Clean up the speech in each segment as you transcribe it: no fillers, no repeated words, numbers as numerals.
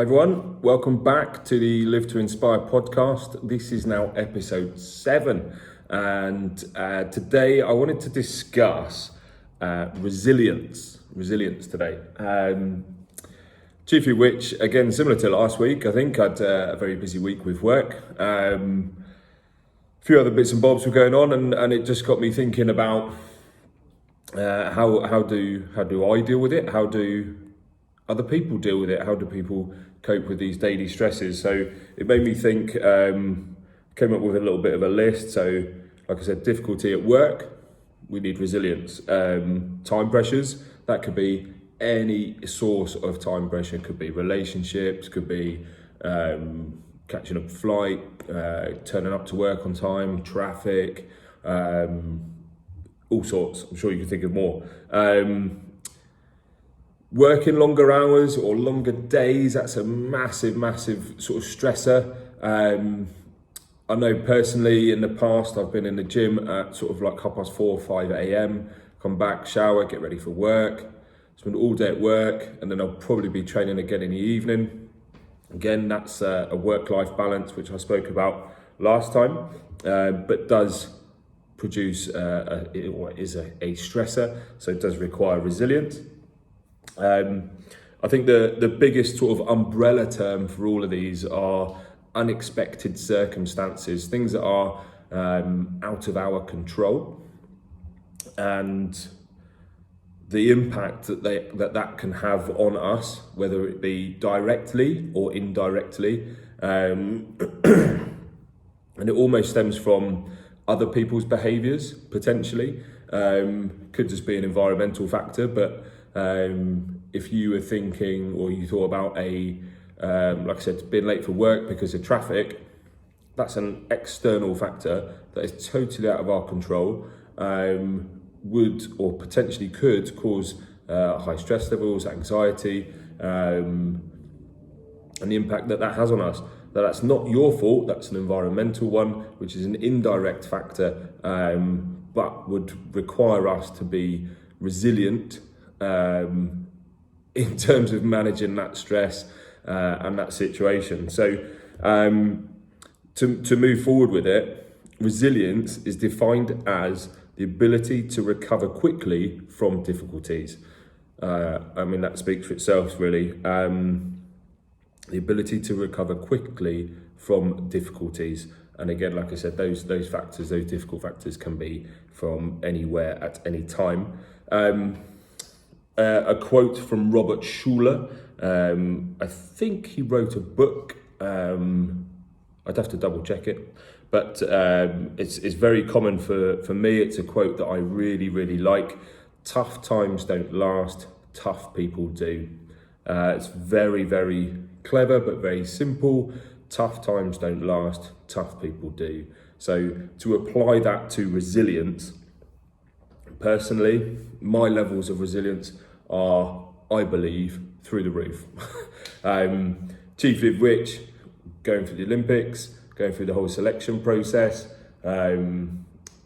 Everyone, welcome back to the Live to Inspire podcast. This is now episode 7, and today I wanted to discuss resilience today. Chiefly which, again, similar to last week, I think I had a very busy week with work. A few other bits and bobs were going on, and it just got me thinking about how do I deal with it? How do other people deal with it? How do people cope with these daily stresses? So it made me think, came up with a little bit of a list. So like I said, difficulty at work, we need resilience. Time pressures, that could be any source of time pressure. Could be relationships, could be catching a flight, turning up to work on time, traffic, all sorts. I'm sure you can think of more. Working longer hours or longer days, that's a massive sort of stressor. I know personally in the past, I've been in the gym at sort of like 4:30, 5 a.m, come back, shower, get ready for work, spend all day at work, and then I'll probably be training again in the evening. Again, that's a work-life balance, which I spoke about last time, but does produce, is a stressor, so it does require resilience. I think the biggest sort of umbrella term for all of these are unexpected circumstances, things that are out of our control, and the impact that can have on us, whether it be directly or indirectly, and it almost stems from other people's behaviours potentially. Could just be an environmental factor, but if you were thinking or you thought about like I said, being late for work because of traffic, that's an external factor that is totally out of our control, would or potentially could cause high stress levels, anxiety, and the impact that has on us. That's not your fault, that's an environmental one, which is an indirect factor, but would require us to be resilient in terms of managing that stress and that situation. So to move forward with it, resilience is defined as the ability to recover quickly from difficulties. That speaks for itself really. The ability to recover quickly from difficulties. And again, like I said, those factors, those difficult factors can be from anywhere at any time. A quote from Robert Schuller. I think he wrote a book. I'd have to double check it, but it's very common for me. It's a quote that I really like. Tough times don't last, tough people do. It's very clever, but very simple. Tough times don't last, tough people do. So to apply that to resilience, personally, my levels of resilience are, I believe, through the roof. Chiefly of which, going through the Olympics, going through the whole selection process. I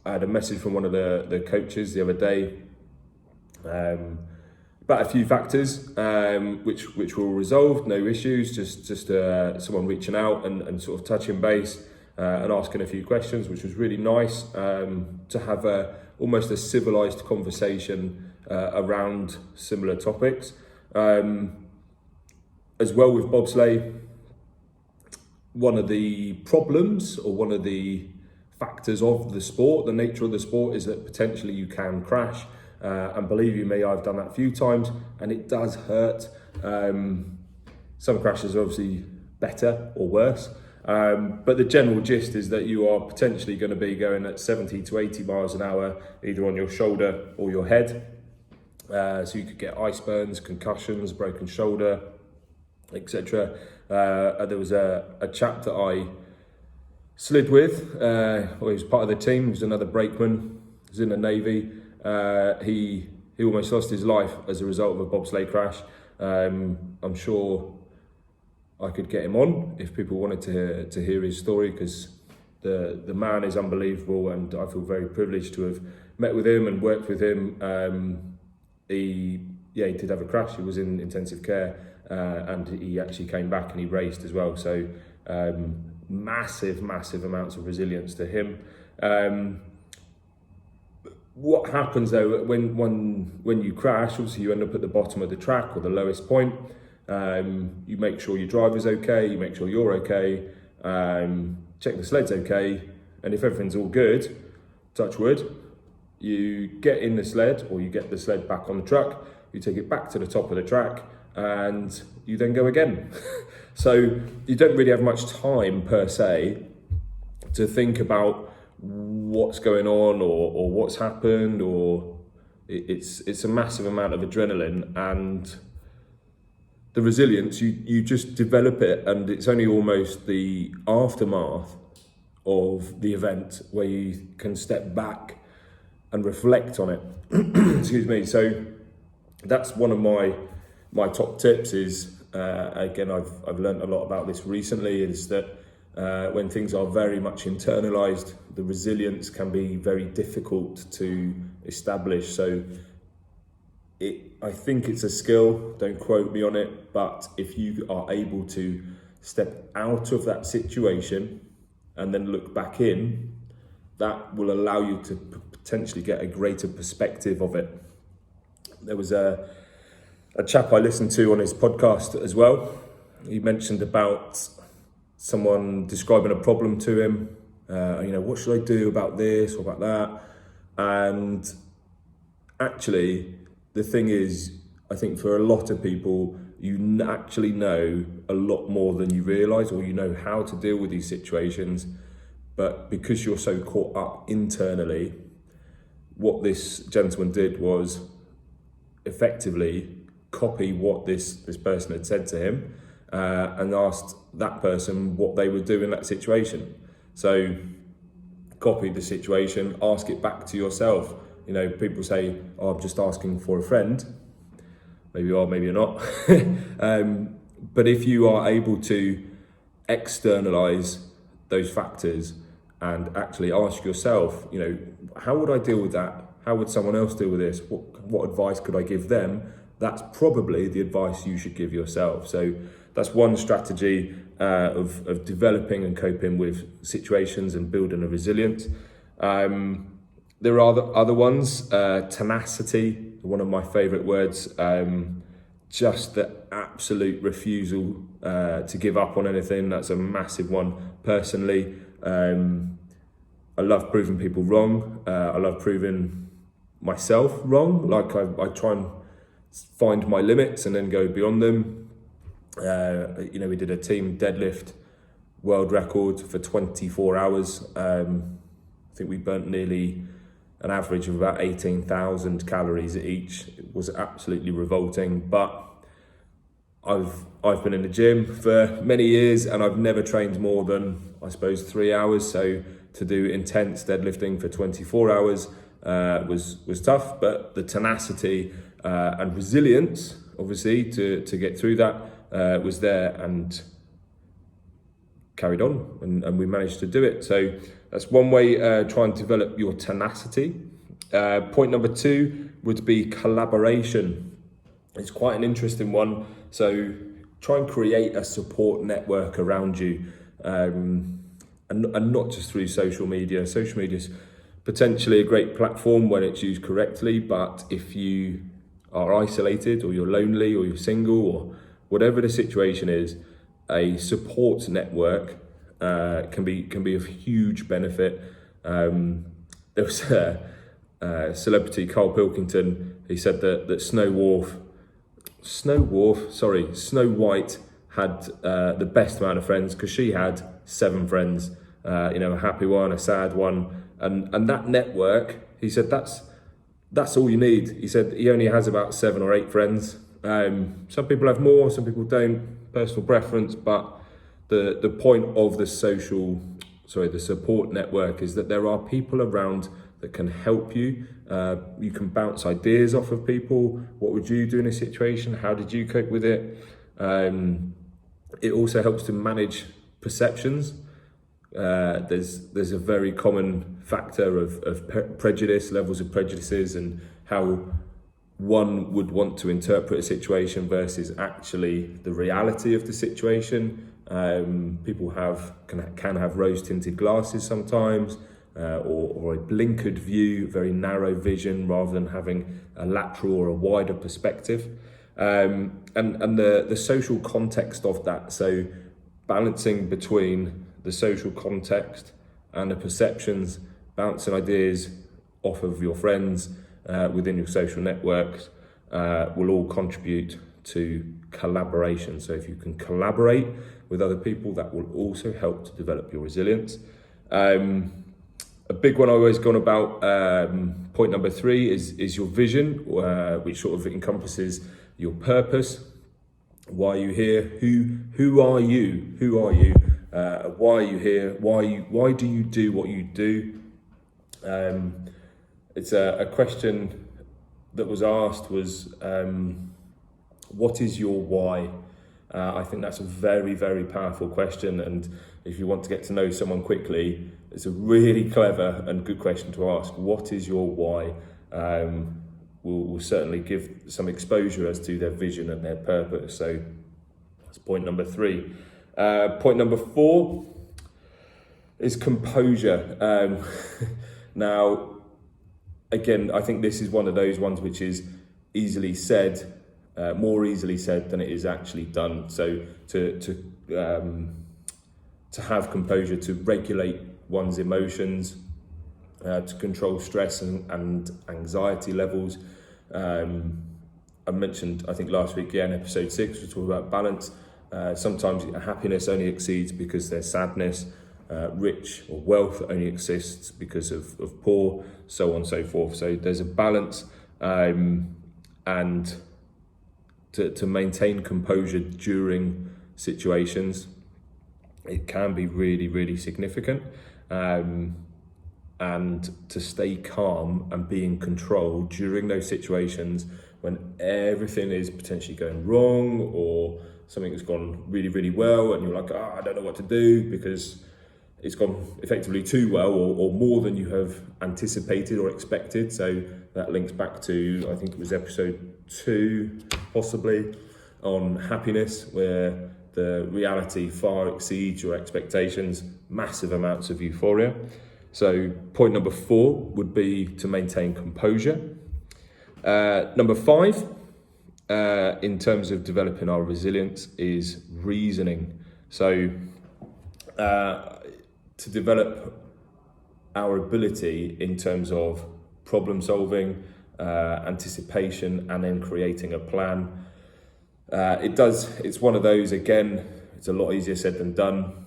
had a message from one of the coaches the other day about a few factors which were all resolved, no issues, just someone reaching out and sort of touching base and asking a few questions, which was really nice to have almost a civilized conversation around similar topics. As well with bobsleigh, one of the problems or one of the factors of the sport, the nature of the sport, is that potentially you can crash. And believe you me, I've done that a few times and it does hurt. Some crashes are obviously better or worse. But the general gist is that you are potentially going to be going at 70 to 80 miles an hour, either on your shoulder or your head. So you could get ice burns, concussions, broken shoulder, etc. There was a chap that I slid with, he was part of the team, he was another brakeman, he was in the Navy. He almost lost his life as a result of a bobsleigh crash. I'm sure I could get him on if people wanted to hear his story, because the man is unbelievable, and I feel very privileged to have met with him and worked with him. He did have a crash. He was in intensive care and he actually came back and he raced as well. So massive amounts of resilience to him. What happens though when you crash? Obviously, you end up at the bottom of the track or the lowest point. You make sure your driver's okay. You make sure you're okay. Check the sled's okay, and if everything's all good, touch wood, you get in the sled, or you get the sled back on the truck. You take it back to the top of the track, and you then go again. So you don't really have much time per se to think about what's going on or what's happened, or it's a massive amount of adrenaline, and the resilience you just develop it, and it's only almost the aftermath of the event where you can step back and reflect on it. Excuse me. So that's one of my top tips is, again, I've learned a lot about this recently, is that when things are very much internalized, the resilience can be very difficult to establish. So I think it's a skill, don't quote me on it, but if you are able to step out of that situation and then look back in, that will allow you to potentially get a greater perspective of it. There was a chap I listened to on his podcast as well. He mentioned about someone describing a problem to him. What should I do about this or about that? And actually, the thing is, I think for a lot of people, you actually know a lot more than you realise, or you know how to deal with these situations. But because you're so caught up internally, what this gentleman did was effectively copy what this person had said to him, and asked that person what they would do in that situation. So copy the situation, ask it back to yourself. People say, "Oh, I'm just asking for a friend." Maybe you are, maybe you're not. But if you are able to externalize those factors and actually ask yourself, how would I deal with that? How would someone else deal with this? What advice could I give them? That's probably the advice you should give yourself. So that's one strategy of developing and coping with situations and building a resilience. There are other ones, tenacity, one of my favourite words, just the absolute refusal to give up on anything. That's a massive one. Personally, I love proving people wrong. I love proving myself wrong. Like I try and find my limits and then go beyond them. We did a team deadlift world record for 24 hours. I think we burnt nearly an average of about 18,000 calories each. It was absolutely revolting, but I've been in the gym for many years and I've never trained more than, I suppose, 3 hours. So to do intense deadlifting for 24 hours was tough, but the tenacity and resilience, obviously, to get through that was there, and carried on, and we managed to do it. So that's one way, try and develop your tenacity. Point number 2 would be collaboration. It's quite an interesting one. So try and create a support network around you, and not just through social media. Social media is potentially a great platform when it's used correctly, but if you are isolated, or you're lonely, or you're single, or whatever the situation is, a support network can be of huge benefit. There was a celebrity, Carl Pilkington. He said that Snow White had the best amount of friends because she had 7 friends. A happy one, a sad one, and that network. He said that's all you need. He said he only has about 7 or 8 friends. Some people have more, some people don't. Personal preference, but the point of the support network is that there are people around that can help you. You can bounce ideas off of people. What would you do in a situation? How did you cope with it? It also helps to manage perceptions. There's a very common factor of prejudice, levels of prejudices, and how one would want to interpret a situation versus actually the reality of the situation. People can have rose-tinted glasses sometimes, or a blinkered view, very narrow vision, rather than having a lateral or a wider perspective. And the social context of that, so balancing between the social context and the perceptions, bouncing ideas off of your friends within your social networks will all contribute to collaboration. So if you can collaborate with other people, that will also help to develop your resilience. A big one I always go on about, point number 3 is your vision, which sort of encompasses your purpose. Why are you here? Who are you? Who are you? Why are you here? Why do you do what you do? It's a question that was asked was, what is your why? I think that's a very, very powerful question. And if you want to get to know someone quickly, it's a really clever and good question to ask. What is your why? Will certainly give some exposure as to their vision and their purpose. So that's point number 3. Point number 4 is composure. Now, again, I think this is one of those ones which is easily said, more easily said than it is actually done. So to have composure, to regulate one's emotions, to control stress and anxiety levels. I mentioned, I think last week, in episode 6, we talked about balance. Sometimes happiness only exceeds because there's sadness. Rich or wealth only exists because of poor, so on and so forth. So there's a balance, and to maintain composure during situations, it can be really, really significant. And to stay calm and be in control during those situations when everything is potentially going wrong, or something has gone really, really well, and you're like, I don't know what to do because it's gone effectively too well, or more than you have anticipated or expected. So that links back to, I think it was episode 2, possibly, on happiness, where the reality far exceeds your expectations, massive amounts of euphoria. So point number 4 would be to maintain composure. Number 5, in terms of developing our resilience, is reasoning. So to develop our ability in terms of problem solving, anticipation, and then creating a plan. It's one of those, again, it's a lot easier said than done.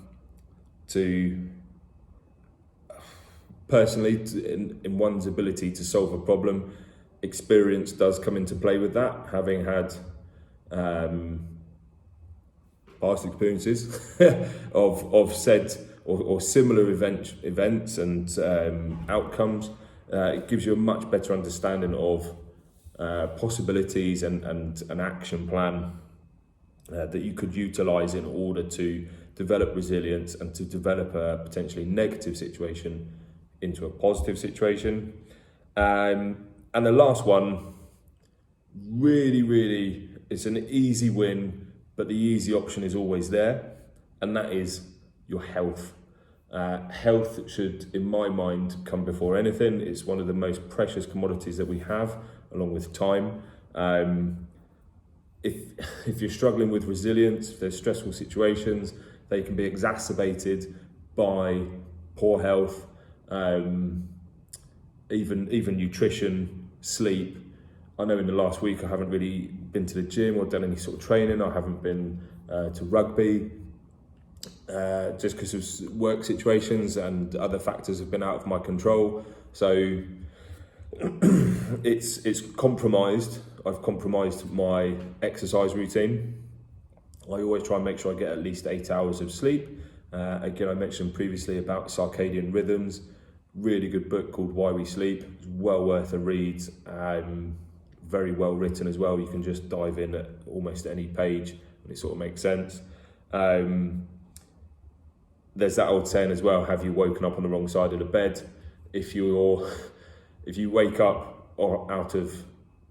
To personally, in one's ability to solve a problem, experience does come into play with that, having had past experiences of said or similar events and outcomes. It gives you a much better understanding of possibilities and an action plan that you could utilize in order to develop resilience and to develop a potentially negative situation into a positive situation. And the last one, really, it's an easy win, but the easy option is always there, and that is your health. Health should, in my mind, come before anything. It's one of the most precious commodities that we have, along with time. If you're struggling with resilience, if there's stressful situations, they can be exacerbated by poor health, even nutrition, sleep. I know in the last week I haven't really been to the gym or done any sort of training. I haven't been to rugby, just because of work situations and other factors have been out of my control. So it's compromised. I've compromised my exercise routine. I always try and make sure I get at least 8 hours of sleep. Again, I mentioned previously about circadian rhythms. Really good book called Why We Sleep. It's well worth a read. Very well written as well. You can just dive in at almost any page and it sort of makes sense. There's that old saying as well, have you woken up on the wrong side of the bed? If you wake up or out of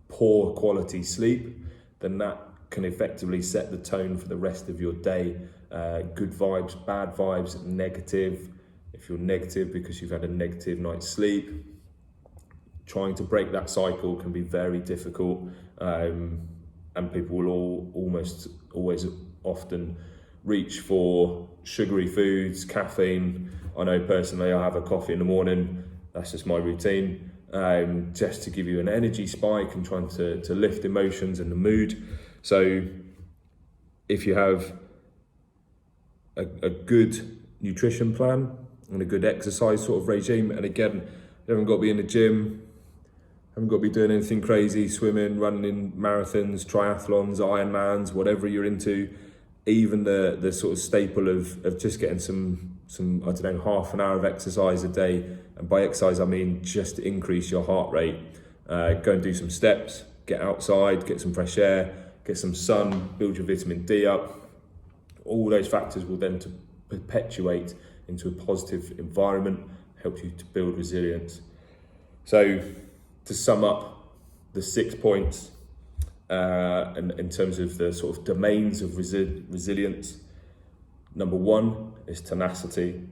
poor quality sleep, then that can effectively set the tone for the rest of your day. Good vibes, bad vibes, negative. If you're negative because you've had a negative night's sleep, trying to break that cycle can be very difficult, and people will almost always often reach for sugary foods, caffeine. I know personally I have a coffee in the morning, that's just my routine, just to give you an energy spike and trying to lift emotions and the mood. So if you have a good nutrition plan and a good exercise sort of regime, and again, you haven't got to be in the gym, haven't got to be doing anything crazy, swimming, running marathons, triathlons, Ironmans, whatever you're into, even the sort of staple of just getting some I don't know, half an hour of exercise a day. And by exercise, I mean just to increase your heart rate. Go and do some steps, get outside, get some fresh air, get some sun, build your vitamin D up. All those factors will then to perpetuate into a positive environment, help you to build resilience. So to sum up the 6 points, and in terms of the sort of domains of resilience, number 1 is tenacity.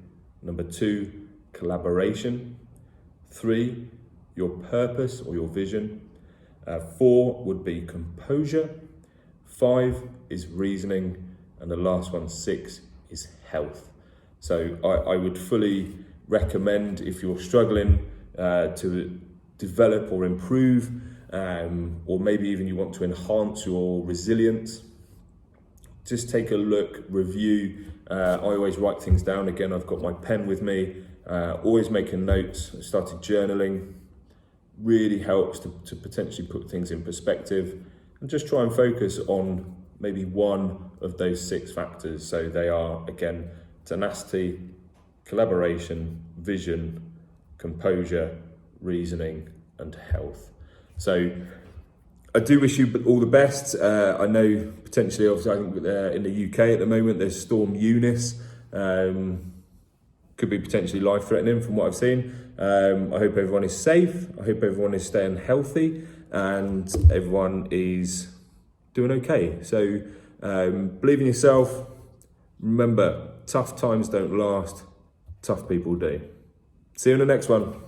Number 2, collaboration. 3, your purpose or your vision. 4 would be composure. 5 is reasoning. And the last one, 6, is health. So I would fully recommend, if you're struggling to develop or improve, or maybe even you want to enhance your resilience, just take a look, review. I always write things down. Again, I've got my pen with me, always making notes. I started journaling. Really helps to potentially put things in perspective and just try and focus on maybe one of those 6 factors. So they are, again, tenacity, collaboration, vision, composure, reasoning, and health. So I do wish you all the best. I know potentially, obviously, I think in the UK at the moment, there's Storm Eunice. Could be potentially life-threatening from what I've seen. I hope everyone is safe. I hope everyone is staying healthy and everyone is doing okay. So believe in yourself. Remember, tough times don't last, tough people do. See you in the next one.